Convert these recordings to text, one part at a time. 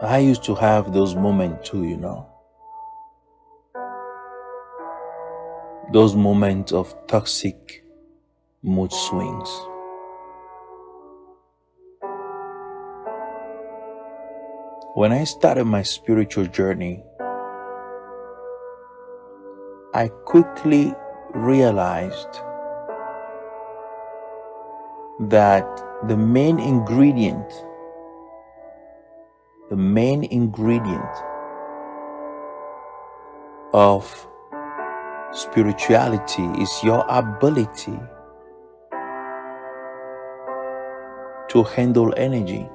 I used to have those moments too, those moments of toxic mood swings. When I started my spiritual journey, I quickly realized that the main ingredient of spirituality is your ability to handle energy.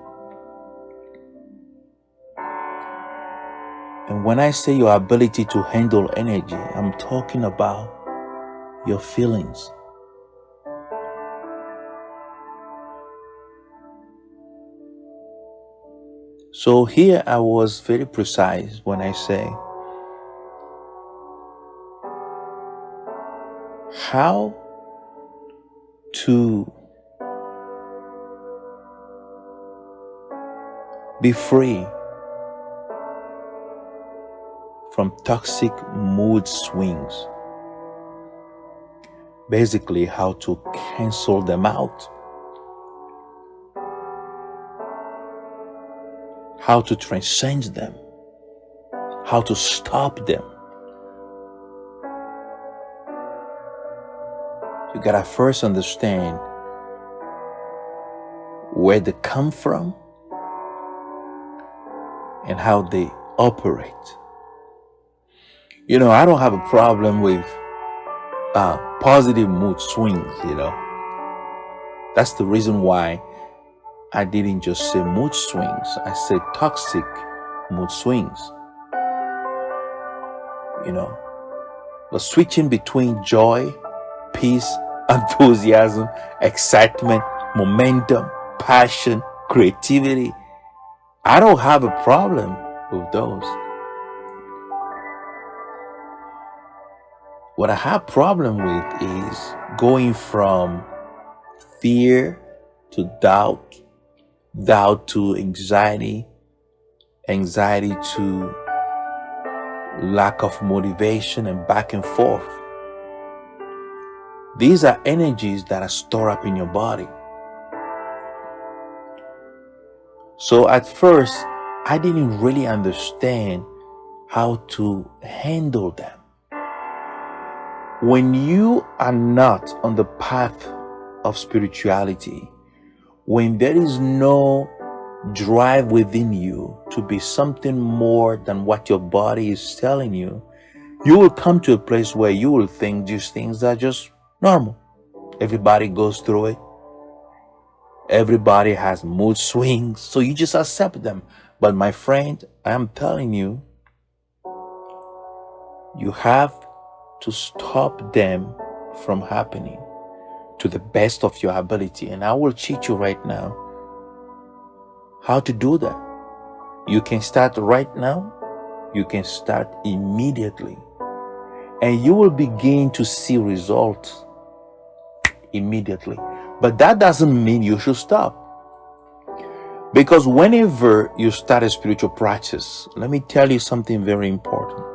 And when I say your ability to handle energy, I'm talking about your feelings. So here I was very precise when I say how to be free from toxic mood swings. Basically, how to cancel them out. How to transcend them. How to stop them. You gotta first understand where they come from and how they operate. I don't have a problem with positive mood swings, That's the reason why I didn't just say mood swings. I said toxic mood swings. But switching between joy, peace, enthusiasm, excitement, momentum, passion, creativity, I don't have a problem with those. What I have problem with is going from fear to doubt, doubt to anxiety, anxiety to lack of motivation, and back and forth. These are energies that are stored up in your body. So at first, I didn't really understand how to handle them. When you are not on the path of spirituality, when there is no drive within you to be something more than what your body is telling you, you will come to a place where you will think these things are just normal. Everybody goes through it. Everybody has mood swings, so you just accept them. But my friend, I am telling you, you have to stop them from happening to the best of your ability. And I will teach you right now how to do that. You can start right now. You can start immediately. And you will begin to see results immediately. But that doesn't mean you should stop. Because whenever you start a spiritual practice, let me tell you something very important.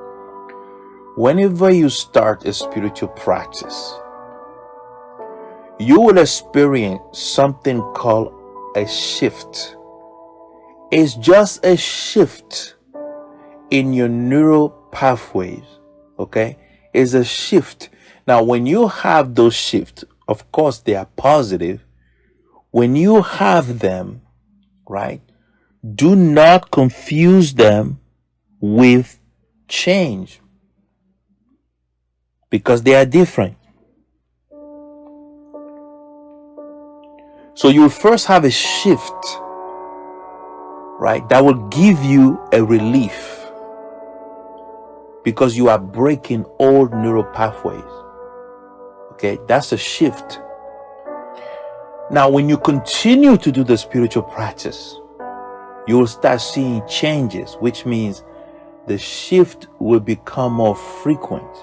Whenever you start a spiritual practice, you will experience something called a shift. It's just a shift in your neural pathways, okay? It's a shift. Now, when you have those shifts, of course, they are positive. When you have them, right, do not confuse them with change, because they are different. So you will first have a shift, right, that will give you a relief, because you are breaking old neural pathways. Okay, that's a shift. Now, when you continue to do the spiritual practice, you will start seeing changes, which means the shift will become more frequent,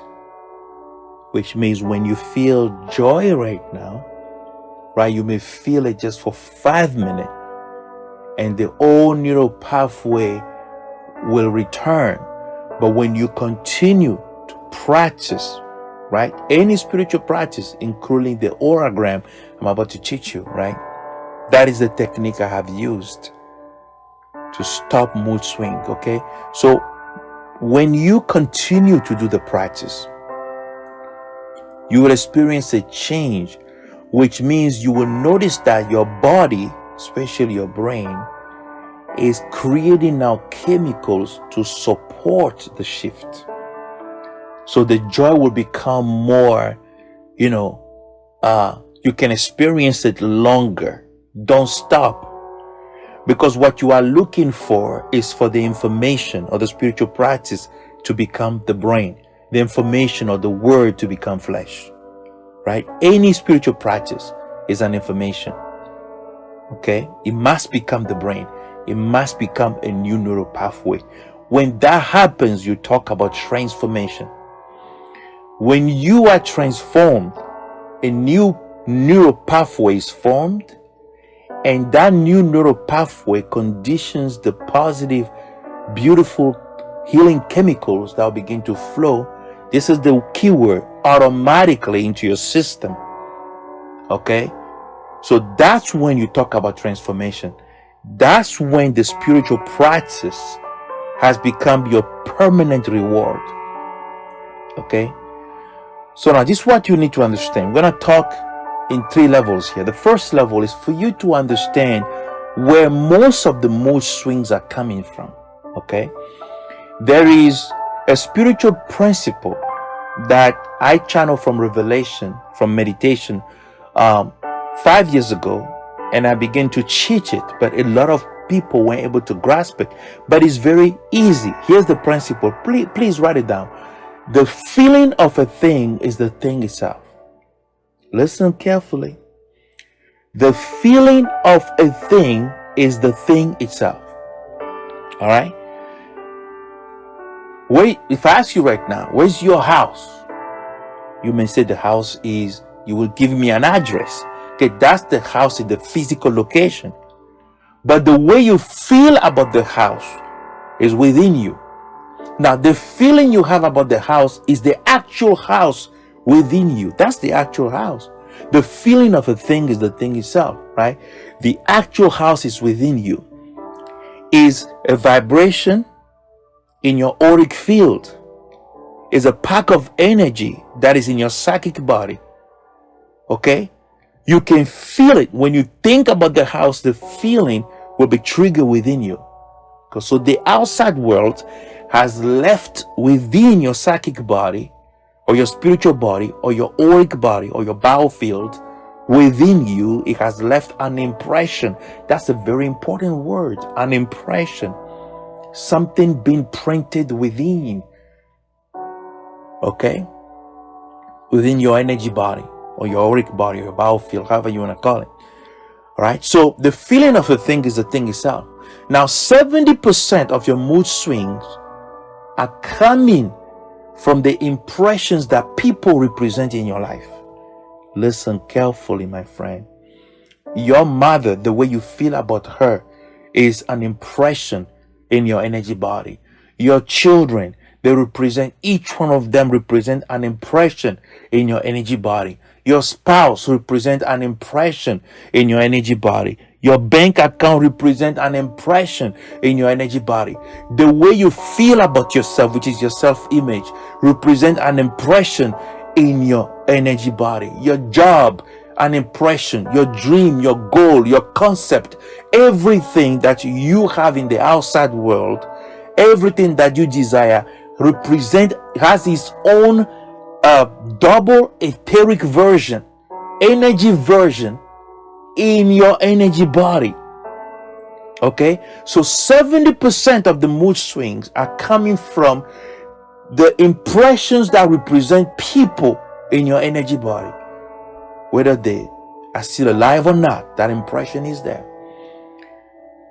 which means when you feel joy right now, right, you may feel it just for 5 minutes, and the old neural pathway will return. But when you continue to practice, right, any spiritual practice, including the auragram I'm about to teach you, right, that is the technique I have used to stop mood swing. Okay, so when you continue to do the practice, you will experience a change, which means you will notice that your body, especially your brain, is creating now chemicals to support the shift. So the joy will become more, you can experience it longer. Don't stop. Because what you are looking for is for the information or the spiritual practice to become the brain, the information or the word to become flesh, right? Any spiritual practice is an information, okay? It must become the brain. It must become a new neural pathway. When that happens, you talk about transformation. When you are transformed, a new neural pathway is formed, and that new neural pathway conditions the positive, beautiful, healing chemicals that will begin to flow. This is the keyword, automatically into your system. Okay? So that's when you talk about transformation. That's when the spiritual practice has become your permanent reward. Okay? So now this is what you need to understand. We're going to talk in 3 levels here. The first level is for you to understand where most of the mood swings are coming from. Okay? There is a spiritual principle that I channeled from revelation, from meditation, 5 years ago, and I began to teach it, but a lot of people weren't able to grasp it. But it's very easy. Here's the principle. Please write it down. The feeling of a thing is the thing itself. Listen carefully. The feeling of a thing is the thing itself. All right? Wait, if I ask you right now, where's your house? You may say the house is, you will give me an address. Okay, that's the house in the physical location. But the way you feel about the house is within you. Now, the feeling you have about the house is the actual house within you. That's the actual house. The feeling of a thing is the thing itself, right? The actual house is within you. Is a vibration in your auric field. Is a pack of energy that is in your psychic body. Okay? You can feel it. When you think about the house, the feeling will be triggered within you. So the outside world has left within your psychic body, or your spiritual body, or your auric body, or your biofield, within you, it has left an impression. That's a very important word, an impression. Something being printed within, okay? Within your energy body, or your auric body, or your biofield, however you want to call it. All right? So the feeling of a thing is the thing itself. Now, 70% of your mood swings are coming from the impressions that people represent in your life. Listen carefully, my friend. Your mother, the way you feel about her, is an impression in your energy body. Your children, they represent, each one of them represent an impression in your energy body. Your spouse represents an impression in your energy body. Your bank account represents an impression in your energy body. The way you feel about yourself, which is your self-image, represents an impression in your energy body. Your job, an impression. Your dream, your goal, your concept, everything that you have in the outside world, everything that you desire, has its own double etheric version, energy version in your energy body. Okay, so 70% of the mood swings are coming from the impressions that represent people in your energy body. Whether they are still alive or not, that impression is there.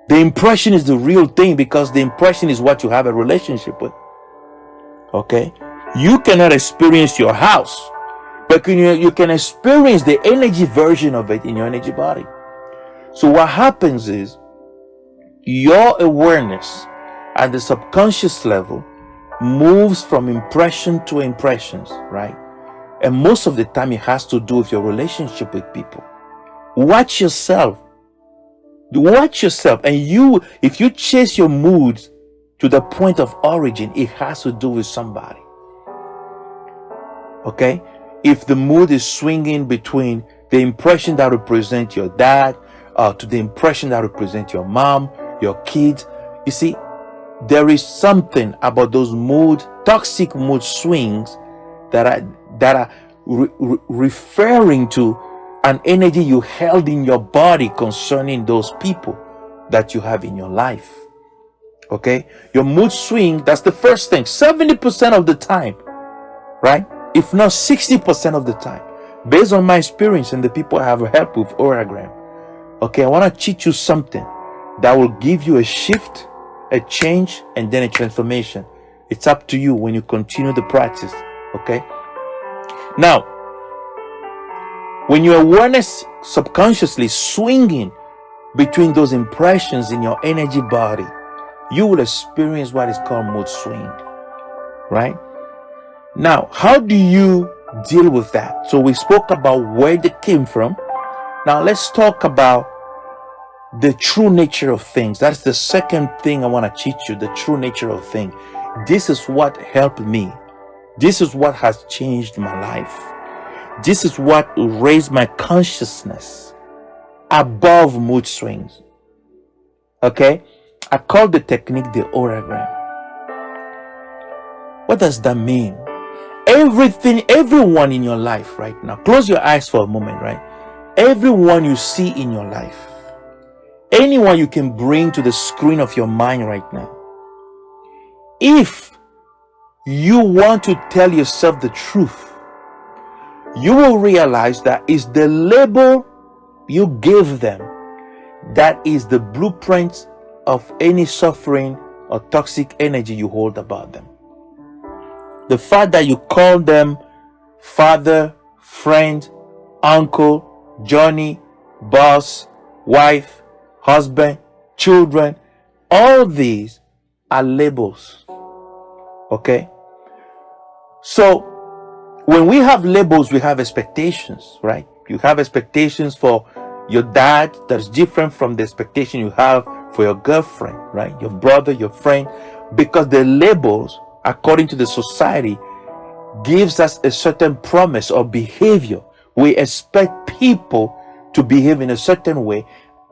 The impression is the real thing, because the impression is what you have a relationship with. Okay, you cannot experience your house, but you can experience the energy version of it in your energy body. So what happens is, your awareness at the subconscious level moves from impression to impressions, right? And most of the time it has to do with your relationship with people. Watch yourself. Watch yourself. And if you chase your moods to the point of origin, it has to do with somebody. Okay? If the mood is swinging between the impression that represents your dad to the impression that represents your mom, your kids, you see, there is something about those toxic mood swings that are referring to an energy you held in your body concerning those people that you have in your life. Okay? Your mood swing, that's the first thing. 70% of the time, right? If not 60% of the time, based on my experience and the people I have helped with Oragram. Okay, I want to teach you something that will give you a shift, a change, and then a transformation. It's up to you when you continue the practice. Okay? Now, when your awareness subconsciously swinging between those impressions in your energy body, you will experience what is called mood swing. Right? Now, how do you deal with that? So we spoke about where they came from. Now let's talk about the true nature of things. That's the second thing I want to teach you, the true nature of things. This is what helped me. This is what has changed my life. This is what raised my consciousness above mood swings. Okay? I call the technique the Oragram. What does that mean? Everyone in your life right now, close your eyes for a moment, right? Everyone you see in your life, anyone you can bring to the screen of your mind right now, if you want to tell yourself the truth, you will realize that is the label you gave them that is the blueprint of any suffering or toxic energy you hold about them. The fact that you call them father, friend, uncle, Johnny, boss, wife, husband, children, all these are labels. Okay? So, when we have labels, we have expectations, right? You have expectations for your dad that's different from the expectation you have for your girlfriend, right? Your brother, your friend, because the labels, according to the society, gives us a certain promise or behavior. We expect people to behave in a certain way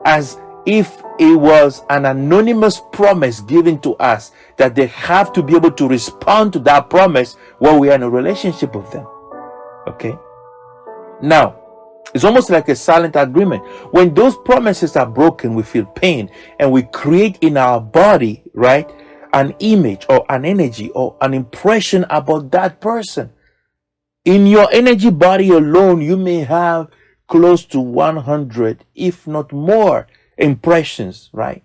as if it was an anonymous promise given to us that they have to be able to respond to that promise when we are in a relationship with them. Okay? Now, it's almost like a silent agreement. When those promises are broken, we feel pain and we create in our body, right, an image or an energy or an impression about that person. In your energy body alone, you may have close to 100, if not more, impressions, right?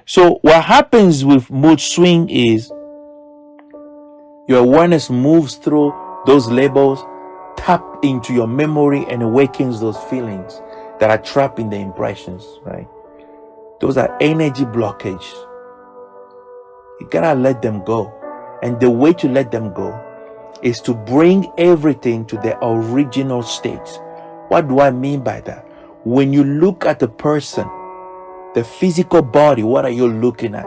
So what happens with mood swing is your awareness moves through those labels, tap into your memory and awakens those feelings that are trapped in the impressions, right? Those are energy blockage. You gotta let them go. And the way to let them go is to bring everything to the original state. What do I mean by that? When you look at the person, the physical body, what are you looking at?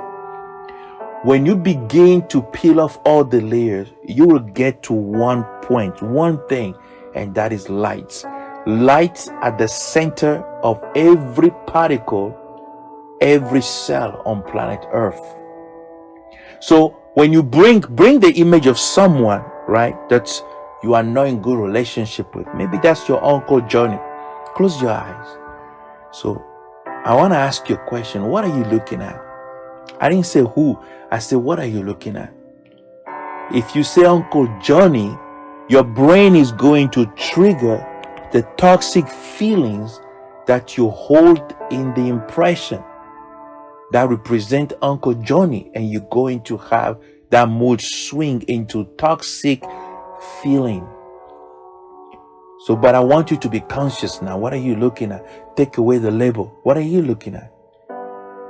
When you begin to peel off all the layers, you will get to one point, one thing, and that is light. Light at the center of every particle, every cell on planet Earth. So when you bring the image of someone, right, that you are not in good relationship with, maybe that's your Uncle Johnny. Close your eyes. So I want to ask you a question. What are you looking at? I didn't say who. I said, what are you looking at? If you say Uncle Johnny, your brain is going to trigger the toxic feelings that you hold in the impression that represent Uncle Johnny, and you're going to have that mood swing into toxic feeling. So, but I want you to be conscious now. What are you looking at? Take away the label. What are you looking at?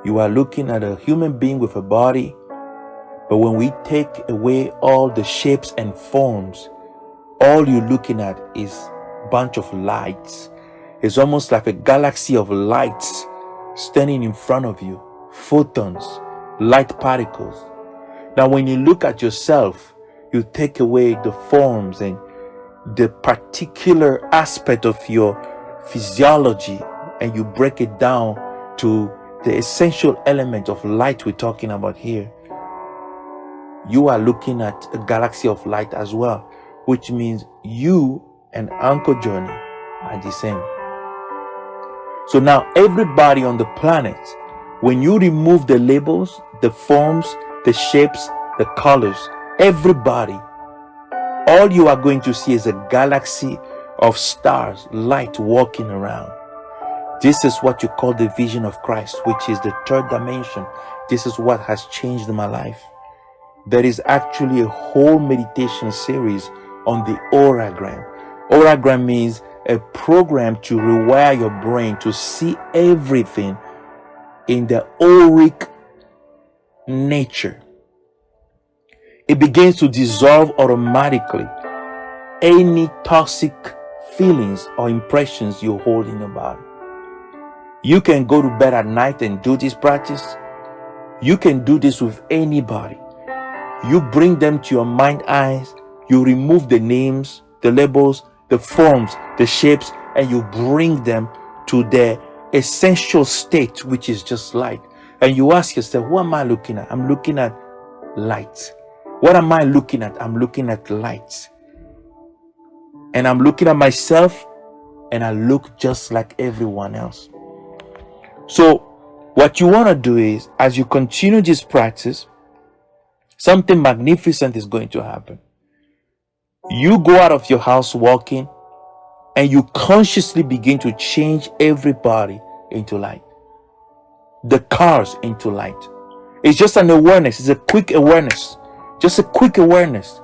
You are looking at a human being with a body, but when we take away all the shapes and forms, all you're looking at is a bunch of lights. It's almost like a galaxy of lights standing in front of you. Photons, light particles. Now, when you look at yourself, you take away the forms and the particular aspect of your physiology, and you break it down to the essential element of light we're talking about here. You are looking at a galaxy of light as well, which means you and Uncle Johnny are the same. So now everybody on the planet, when you remove the labels, the forms, the shapes, the colors, everybody, all you are going to see is a galaxy of stars, light walking around. This is what you call the vision of Christ, which is the third dimension. This is what has changed my life. There is actually a whole meditation series on the auragram. Auragram means a program to rewire your brain to see everything in the auric nature. It begins to dissolve automatically any toxic feelings or impressions you hold in your body. You can go to bed at night and do this practice. You can do this with anybody. You bring them to your mind eyes. You remove the names, the labels, the forms, the shapes, and you bring them to their essential state, which is just light. And you ask yourself, what am I looking at? I'm looking at light. What am I looking at? I'm looking at light. And I'm looking at myself, and I look just like everyone else. So what you want to do is, as you continue this practice, something magnificent is going to happen. You go out of your house walking, and you consciously begin to change everybody into light. The cars into light. It's just an awareness. It's a quick awareness. Just a quick awareness.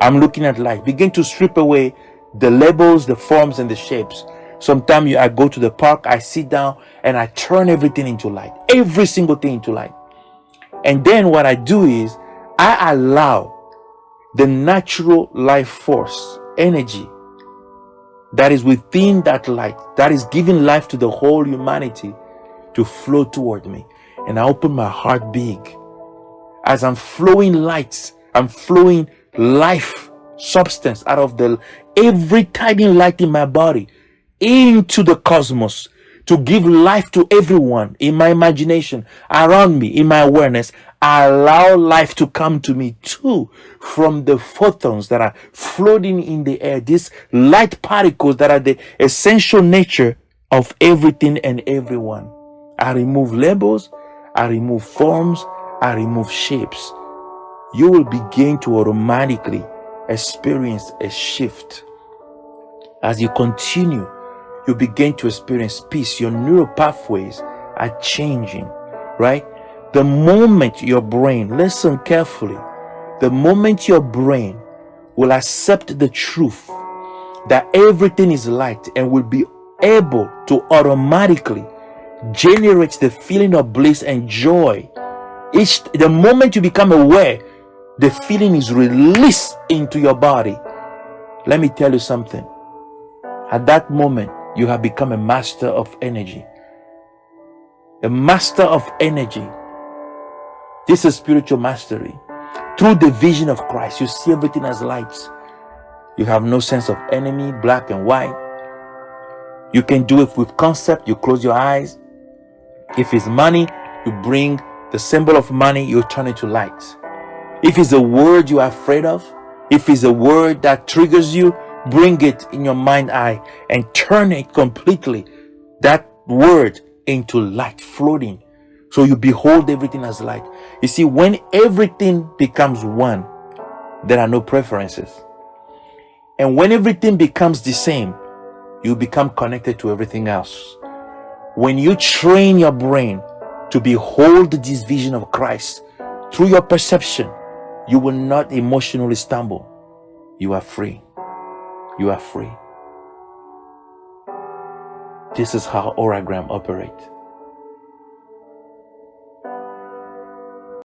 I'm looking at light. Begin to strip away the labels, the forms, and the shapes. Sometimes I go to the park, I sit down, and I turn everything into light. Every single thing into light. And then what I do is, I allow the natural life force, energy, that is within that light, that is giving life to the whole humanity, to flow toward me. And I open my heart big. As I'm flowing lights, I'm flowing life, substance out of every tiny light in my body into the cosmos, to give life to everyone in my imagination, around me, in my awareness. I allow life to come to me too, from the photons that are floating in the air, these light particles that are the essential nature of everything and everyone. I remove labels, I remove forms, I remove shapes. You will begin to automatically experience a shift. As you continue, you begin to experience peace. Your neural pathways are changing, right? The moment your brain, listen carefully, the moment your brain will accept the truth that everything is light and will be able to automatically generate the feeling of bliss and joy. The moment you become aware, the feeling is released into your body. Let me tell you something. At that moment, you have become a master of energy. A master of energy. This is spiritual mastery. Through the vision of Christ, you see everything as lights. You have no sense of enemy, black and white. You can do it with concept. You close your eyes. If it's money, you bring the symbol of money, you turn it to light. If it's a word you are afraid of, if it's a word that triggers you, bring it in your mind eye and turn it completely, that word, into light floating. So you behold everything as light. You see, when everything becomes one, there are no preferences. And when everything becomes the same, you become connected to everything else. When you train your brain to behold this vision of Christ through your perception, you will not emotionally stumble. You are free. You are free. This is how auragram operates.